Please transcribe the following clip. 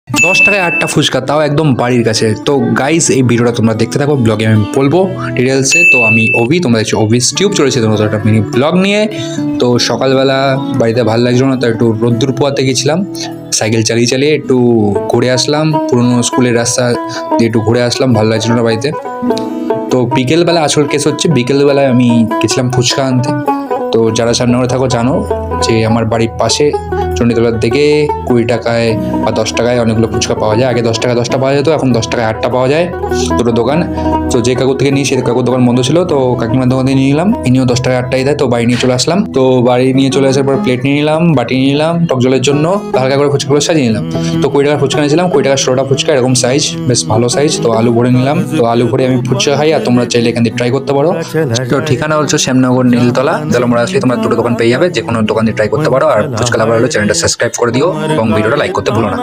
10 টাকায় 8টা ফুচকা, তাও একদম বাড়ির কাছে। তো গাইস এই ভিডিওটা তোমরা দেখতে থাকো, ব্লগে আমি বলবো ডিটেলসে। তো আমি অভি, তোমরা দেখছো অভিস টিউব, চলেছে তোমরা একটা মিনি ব্লগ নিয়ে। তো সকালবেলা বাড়িতে ভালো লাগছিল না, তো একটু রোদ্দুর পোয়াতে গেছিলাম, সাইকেল চালিয়ে চালিয়ে একটু ঘুরে আসলাম, পুরনো স্কুলের রাস্তা দিয়ে একটু ঘুরে আসলাম, ভালো লাগছিল না বাড়িতে। তো বিকেলবেলা আসল কেস হচ্ছে, বিকেলবেলায় আমি গেছিলাম ফুচকা আনতে। তো যারা সামনে থাকো জানো যে আমার বাড়ির পাশে চণ্ডীতলার দিকে 20 টাকায় বা 10 টাকায় অনেকগুলো ফুচকা পাওয়া যায়। আগে 10 টাকায় 10টা পাওয়া যেত, এখন 10 টাকায় 8টা পাওয়া যায়, দুটো দোকান। তো যে কাকুর থেকে নিই, সে কাকুর দোকান বন্ধ ছিল, তো কাকিমার দোকান থেকে নিয়ে নিলাম। ইনিও 10 টাকায় 8টাই দেয়। তো বাড়ি নিয়ে চলে আসলাম। তো বাড়ি নিয়ে চলে আসার পর প্লেট নিয়ে নিলাম, বাটি নিয়ে নিলাম, টক জলের জন্য হালকা করে ফুচকাগুলো সাজিয়ে নিলাম। তো 20 টাকার ফুচকা নিয়েছিলাম, 20 টাকার 16টা ফুচকা, এরকম সাইজ, বেশ ভালো সাইজ। তো আলু ভরে নিলাম। তো আলু ভরে আমি ফুচকা খাই, আর তোমরা চাইলে এখান থেকে ট্রাই করতে পারো। তো ঠিকানা হচ্ছে শ্যামনগর নীলতলা, জালমোড়া আসলে তোমরা দুটো দোকান পেয়ে যাবে, যে কোনো দোকানে ট্রাই করতে পারো। আর ফুচকা লাভার হলে চ্যানেলটা সাবস্ক্রাইব করে দিও এবং ভিডিওটা লাইক করতে ভুলো না।